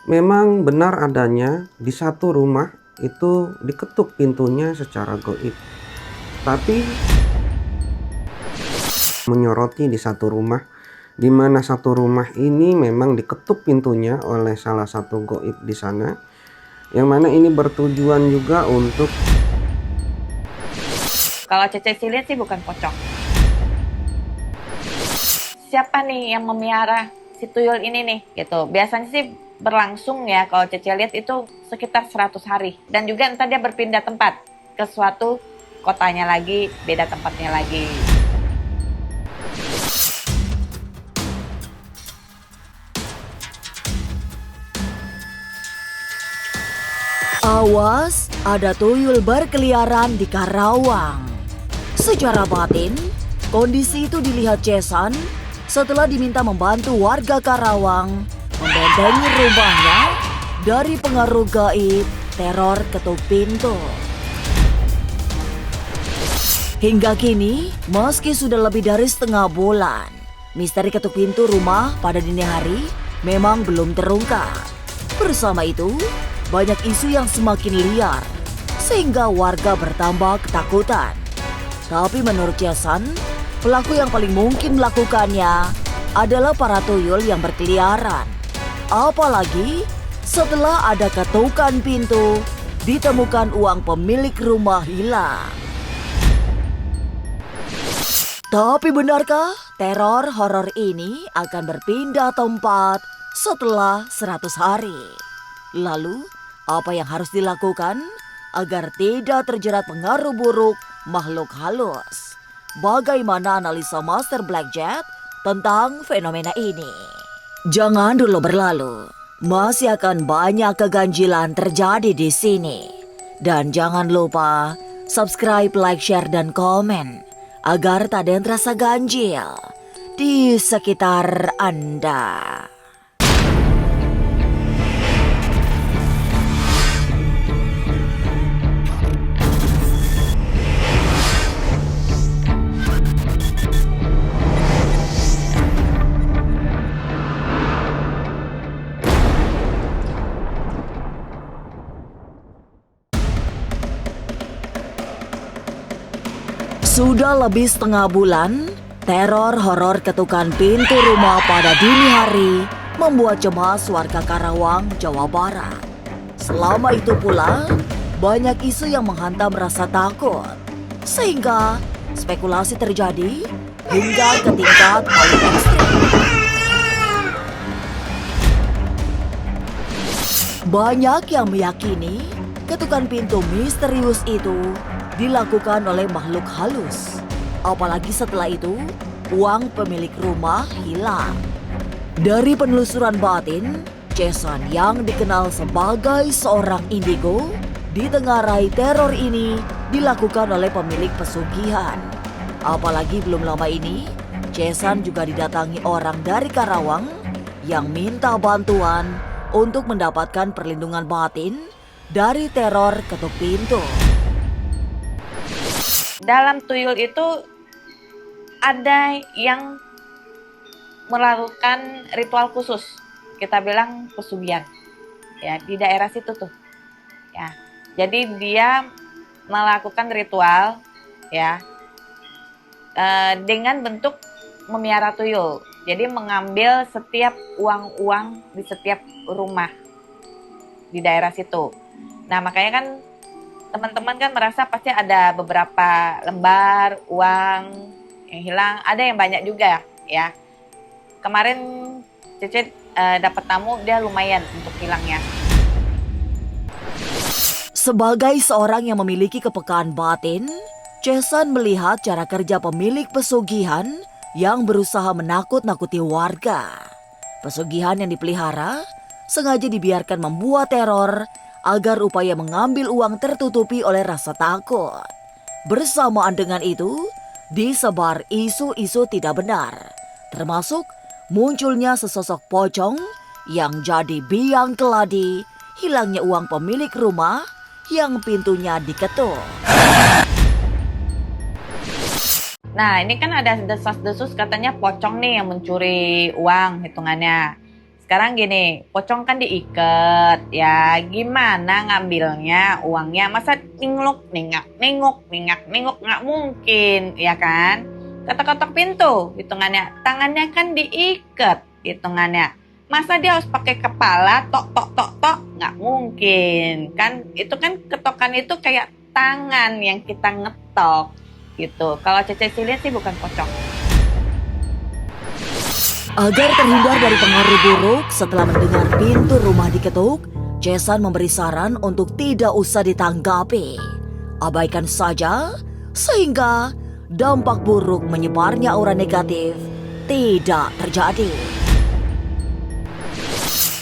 Memang benar adanya di satu rumah itu diketuk pintunya secara gaib. Tapi menyoroti di satu rumah, di mana satu rumah ini memang diketuk pintunya oleh salah satu gaib di sana, yang mana ini bertujuan juga untuk Kalau Cece sih lihat sih bukan pocong. Siapa nih yang memelihara si tuyul ini nih gitu. Biasanya sih berlangsung ya kalau Cece lihat itu sekitar 100 hari. Dan juga entar dia berpindah tempat ke suatu kotanya lagi, beda tempatnya lagi. Awas, ada tuyul berkeliaran di Karawang. Secara batin, kondisi itu dilihat Jason setelah diminta membantu warga Karawang membentengi rumahnya dari pengaruh gaib teror ketuk pintu. Hingga kini, meski sudah lebih dari setengah bulan, misteri ketuk pintu rumah pada dini hari memang belum terungkap. Bersama itu, banyak isu yang semakin liar, sehingga warga bertambah ketakutan. Tapi menurut Jason, pelaku yang paling mungkin melakukannya adalah para tuyul yang berkeliaran. Apalagi setelah ada ketukan pintu, ditemukan uang pemilik rumah hilang. Tapi benarkah teror horor ini akan berpindah tempat setelah 100 hari? Lalu, apa yang harus dilakukan agar tidak terjerat pengaruh buruk makhluk halus? Bagaimana analisa Master Blackjack tentang fenomena ini? Jangan dulu berlalu, masih akan banyak keganjilan terjadi di sini. Dan jangan lupa subscribe, like, share, dan komen agar tak ada yang terasa ganjil di sekitar Anda. Sudah lebih setengah bulan, teror horor ketukan pintu rumah pada dini hari membuat cemas warga Karawang, Jawa Barat. Selama itu pula, banyak isu yang menghantam rasa takut, sehingga spekulasi terjadi hingga ke tingkat paling ekstrim. Banyak yang meyakini ketukan pintu misterius itu dilakukan oleh makhluk halus. Apalagi setelah itu, uang pemilik rumah hilang. Dari penelusuran batin, Jason yang dikenal sebagai seorang indigo, ditengarai teror ini dilakukan oleh pemilik pesugihan. Apalagi belum lama ini, Jason juga didatangi orang dari Karawang yang minta bantuan untuk mendapatkan perlindungan batin dari teror ketuk pintu. Dalam tuyul itu ada yang melakukan ritual khusus. Kita bilang pesugihan. Ya, di daerah situ tuh. Ya. Jadi dia melakukan ritual ya dengan bentuk memelihara tuyul. Jadi mengambil setiap uang-uang di setiap rumah di daerah situ. Nah, makanya kan teman-teman kan merasa pasti ada beberapa lembar uang yang hilang, ada yang banyak juga ya. Kemarin Cece dapat tamu, dia lumayan untuk hilangnya. Sebagai seorang yang memiliki kepekaan batin, Jason melihat cara kerja pemilik pesugihan yang berusaha menakut-nakuti warga. Pesugihan yang dipelihara sengaja dibiarkan membuat teror agar upaya mengambil uang tertutupi oleh rasa takut. Bersamaan dengan itu, disebar isu-isu tidak benar, termasuk munculnya sesosok pocong yang jadi biang keladi hilangnya uang pemilik rumah yang pintunya diketuk. Nah, ini kan ada desas-desus katanya pocong nih yang mencuri uang hitungannya. sekarang gini, pocong kan diikat, ya gimana ngambilnya uangnya? Masa nengok, nggak mungkin, ya kan? Ketok-ketok pintu, hitungannya, tangannya kan diikat, hitungannya. Masa dia harus pakai kepala, tok, nggak mungkin, kan? Itu kan ketokan itu kayak tangan yang kita ngetok, gitu. Kalau Cece lihat sih bukan pocong. Agar terhindar dari pengaruh buruk setelah mendengar pintu rumah diketuk, Jason memberi saran untuk tidak usah ditanggapi. Abaikan saja sehingga dampak buruk menyebarnya aura negatif tidak terjadi.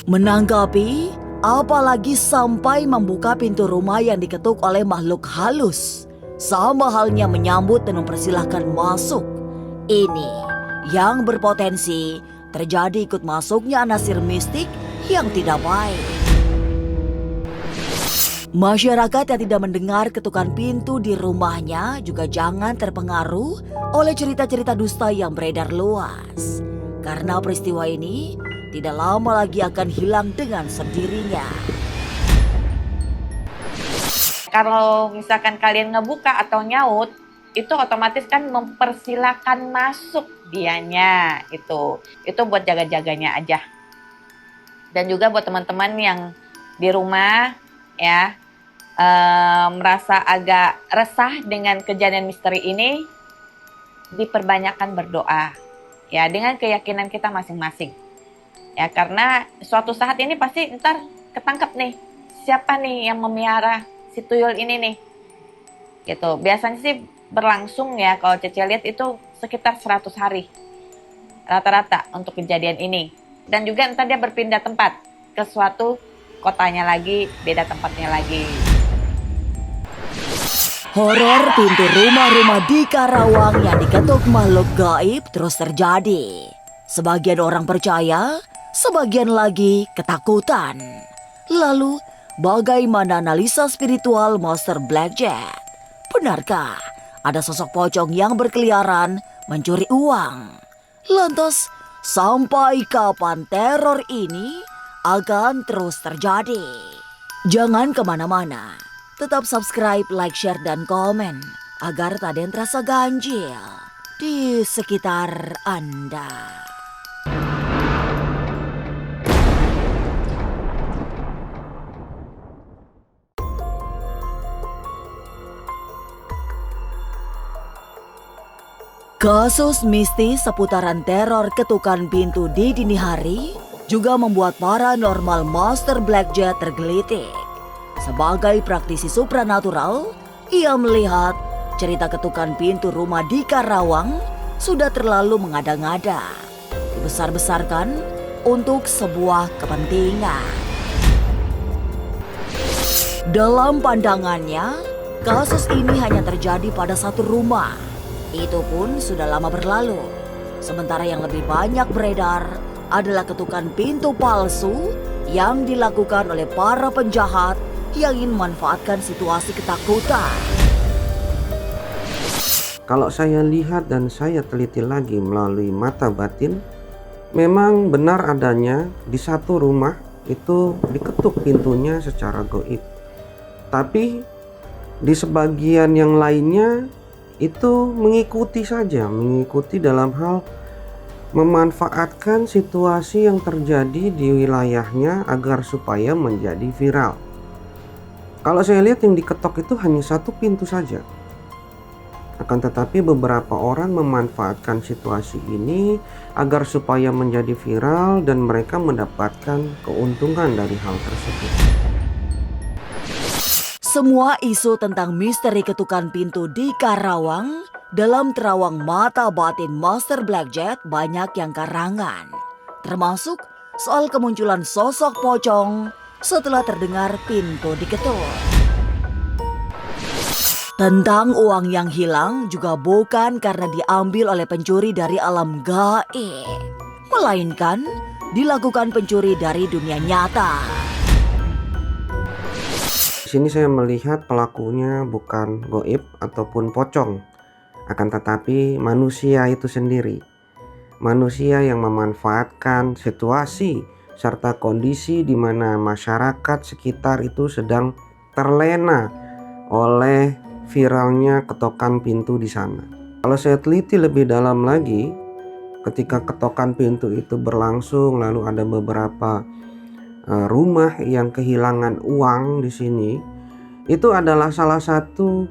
Menanggapi, apalagi sampai membuka pintu rumah yang diketuk oleh makhluk halus, sama halnya menyambut dan mempersilahkan masuk. Ini yang berpotensi terjadi ikut masuknya anasir mistik yang tidak baik. Masyarakat yang tidak mendengar ketukan pintu di rumahnya juga jangan terpengaruh oleh cerita-cerita dusta yang beredar luas. Karena peristiwa ini tidak lama lagi akan hilang dengan sendirinya. Kalau misalkan kalian ngebuka atau nyaut, itu otomatis kan mempersilahkan masuk dianya, itu buat jaga-jaganya aja. Dan juga buat teman-teman yang di rumah ya merasa agak resah dengan kejadian misteri ini, diperbanyakkan berdoa ya dengan keyakinan kita masing-masing ya, karena suatu saat ini pasti ntar ketangkep nih siapa nih yang memelihara si tuyul ini nih, gitu. Biasanya sih berlangsung ya, kalau Cece lihat itu sekitar 100 hari rata-rata untuk kejadian ini. Dan juga entar dia berpindah tempat ke suatu kotanya lagi, beda tempatnya lagi. Horor pintu rumah-rumah di Karawang yang diketuk makhluk gaib terus terjadi. Sebagian orang percaya, sebagian lagi ketakutan. Lalu, bagaimana analisa spiritual Master Blackjack? Benarkah ada sosok pocong yang berkeliaran mencuri uang? Lantas, sampai kapan teror ini akan terus terjadi? Jangan kemana-mana. Tetap subscribe, like, share, dan komen agar tak ada yang terasa ganjil di sekitar Anda. Kasus mistis seputaran teror ketukan pintu di dini hari juga membuat paranormal Master Blackjack tergelitik. Sebagai praktisi supranatural, ia melihat cerita ketukan pintu rumah di Karawang sudah terlalu mengada-ngada, dibesar-besarkan untuk sebuah kepentingan. Dalam pandangannya, kasus ini hanya terjadi pada satu rumah. Itu pun sudah lama berlalu. Sementara yang lebih banyak beredar adalah ketukan pintu palsu yang dilakukan oleh para penjahat yang ingin memanfaatkan situasi ketakutan. Kalau saya lihat dan saya teliti lagi melalui mata batin, memang benar adanya di satu rumah itu diketuk pintunya secara gaib. Tapi di sebagian yang lainnya itu mengikuti dalam hal memanfaatkan situasi yang terjadi di wilayahnya agar supaya menjadi viral. Kalau saya lihat yang diketok itu hanya satu pintu saja. Akan tetapi beberapa orang memanfaatkan situasi ini agar supaya menjadi viral dan mereka mendapatkan keuntungan dari hal tersebut. Semua isu tentang misteri ketukan pintu di Karawang dalam terawang mata batin Master Blackjack banyak yang karangan. Termasuk soal kemunculan sosok pocong setelah terdengar pintu diketuk. Tentang uang yang hilang juga bukan karena diambil oleh pencuri dari alam gaib, melainkan dilakukan pencuri dari dunia nyata. Di sini saya melihat pelakunya bukan gaib ataupun pocong, akan tetapi manusia itu sendiri. Manusia yang memanfaatkan situasi serta kondisi di mana masyarakat sekitar itu sedang terlena oleh viralnya ketokan pintu di sana. Kalau saya teliti lebih dalam lagi, ketika ketokan pintu itu berlangsung, lalu ada beberapa rumah yang kehilangan uang di sini, itu adalah salah satu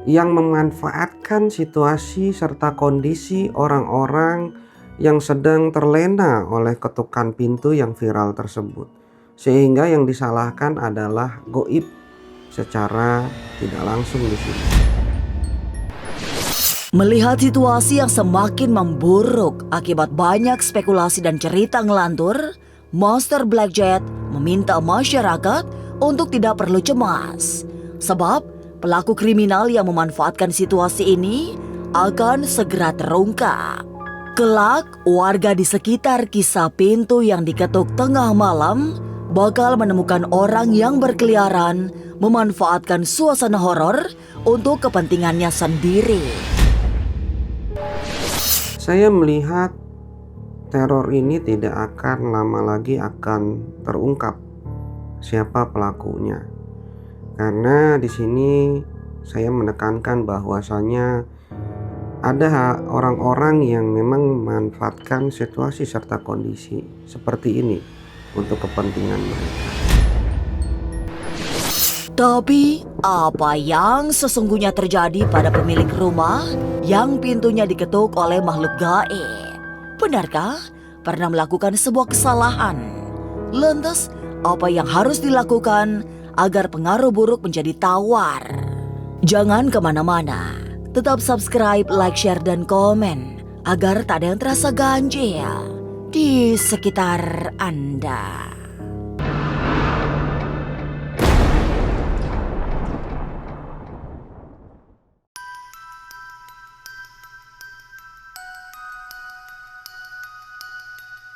yang memanfaatkan situasi serta kondisi orang-orang yang sedang terlena oleh ketukan pintu yang viral tersebut, sehingga yang disalahkan adalah goib secara tidak langsung di sini. Melihat situasi yang semakin memburuk akibat banyak spekulasi dan cerita ngelantur, Master Blackjet meminta masyarakat untuk tidak perlu cemas, sebab pelaku kriminal yang memanfaatkan situasi ini akan segera terungkap. Kelak, warga di sekitar kisah pintu yang diketuk tengah malam bakal menemukan orang yang berkeliaran memanfaatkan suasana horor untuk kepentingannya sendiri. Saya melihat teror ini tidak akan lama lagi akan terungkap siapa pelakunya. Karena di sini saya menekankan bahwasanya ada orang-orang yang memang memanfaatkan situasi serta kondisi seperti ini untuk kepentingan mereka. Tapi apa yang sesungguhnya terjadi pada pemilik rumah yang pintunya diketuk oleh makhluk gaib? Benarkah pernah melakukan sebuah kesalahan? Lantas apa yang harus dilakukan agar pengaruh buruk menjadi tawar? Jangan kemana-mana, tetap subscribe, like, share, dan komen agar tak ada yang terasa ganjil di sekitar Anda.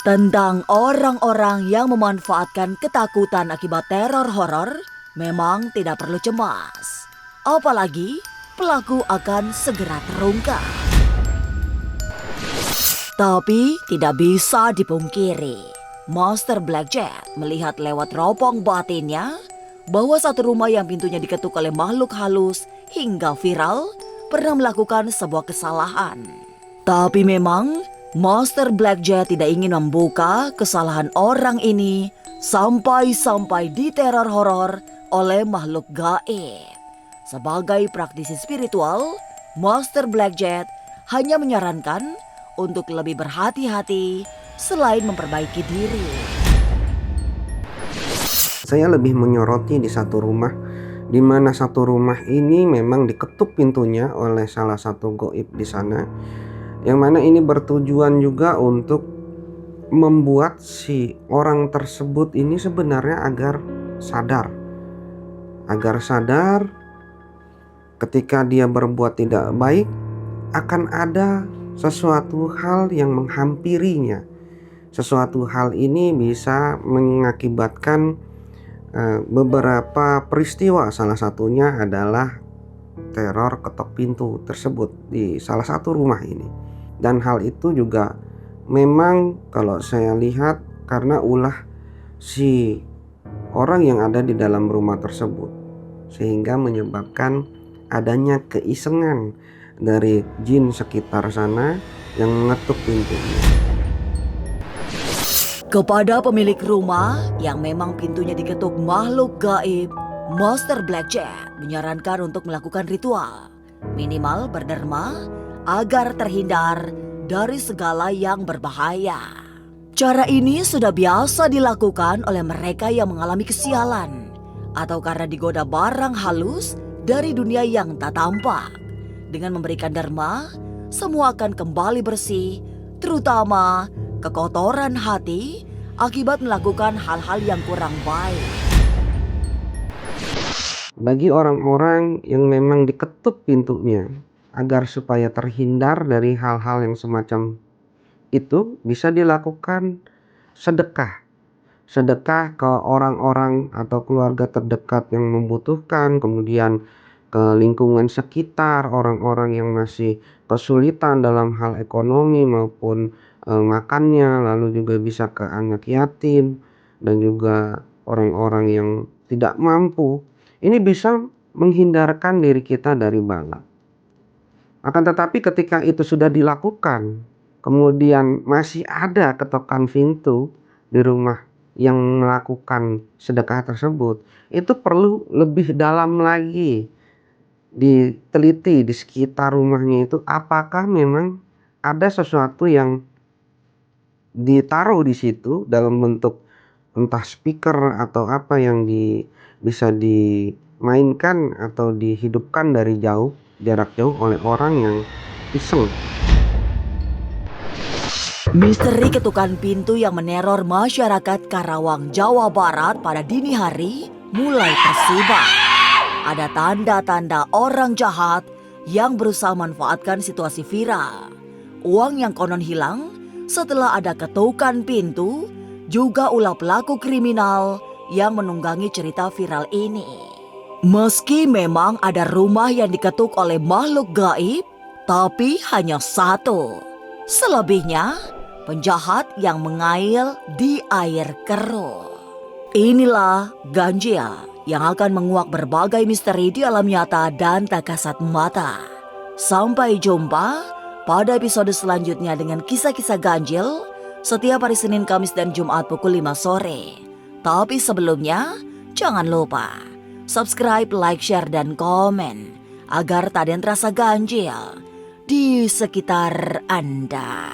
Tentang orang-orang yang memanfaatkan ketakutan akibat teror horor, memang tidak perlu cemas. Apalagi pelaku akan segera terungkap. Tapi tidak bisa dipungkiri, Master Blackjet melihat lewat teropong batinnya bahwa satu rumah yang pintunya diketuk oleh makhluk halus hingga viral pernah melakukan sebuah kesalahan. Tapi memang Master Blackjet tidak ingin membuka kesalahan orang ini sampai diteror horor oleh makhluk gaib. Sebagai praktisi spiritual, Master Blackjet hanya menyarankan untuk lebih berhati-hati selain memperbaiki diri. Saya lebih menyoroti di satu rumah, di mana satu rumah ini memang diketuk pintunya oleh salah satu gaib di sana. Yang mana ini bertujuan juga untuk membuat si orang tersebut ini sebenarnya agar sadar ketika dia berbuat tidak baik akan ada sesuatu hal yang menghampirinya. Sesuatu hal ini bisa mengakibatkan beberapa peristiwa, salah satunya adalah teror ketok pintu tersebut di salah satu rumah ini. Dan hal itu juga memang kalau saya lihat karena ulah si orang yang ada di dalam rumah tersebut, sehingga menyebabkan adanya keisengan dari jin sekitar sana yang mengetuk pintunya. Kepada pemilik rumah yang memang pintunya diketuk makhluk gaib, Master Blackjet menyarankan untuk melakukan ritual, minimal berderma agar terhindar dari segala yang berbahaya. Cara ini sudah biasa dilakukan oleh mereka yang mengalami kesialan atau karena digoda barang halus dari dunia yang tak tampak. Dengan memberikan derma, semua akan kembali bersih, terutama kekotoran hati akibat melakukan hal-hal yang kurang baik. Bagi orang-orang yang memang diketuk pintunya, agar supaya terhindar dari hal-hal yang semacam itu, bisa dilakukan sedekah ke orang-orang atau keluarga terdekat yang membutuhkan, kemudian ke lingkungan sekitar orang-orang yang masih kesulitan dalam hal ekonomi maupun makannya, lalu juga bisa ke anak yatim dan juga orang-orang yang tidak mampu. Ini bisa menghindarkan diri kita dari bala. Akan tetapi ketika itu sudah dilakukan, kemudian masih ada ketokan pintu di rumah yang melakukan sedekah tersebut, itu perlu lebih dalam lagi diteliti di sekitar rumahnya itu, apakah memang ada sesuatu yang ditaruh di situ dalam bentuk entah speaker atau apa yang bisa dimainkan atau dihidupkan dari jarak jauh oleh orang yang iseng. Misteri ketukan pintu yang meneror masyarakat Karawang, Jawa Barat pada dini hari mulai tersibar. Ada tanda-tanda orang jahat yang berusaha memanfaatkan situasi viral. Uang yang konon hilang setelah ada ketukan pintu juga ulah pelaku kriminal yang menunggangi cerita viral ini. Meski memang ada rumah yang diketuk oleh makhluk gaib, tapi hanya satu. Selebihnya, penjahat yang mengail di air keruh. Inilah ganjil yang akan menguak berbagai misteri di alam nyata dan tak kasat mata. Sampai jumpa pada episode selanjutnya dengan kisah-kisah ganjil setiap hari Senin, Kamis, dan Jumat pukul 5 sore. Tapi sebelumnya, jangan lupa subscribe, like, share, dan komen agar tak ada yang terasa ganjil di sekitar Anda.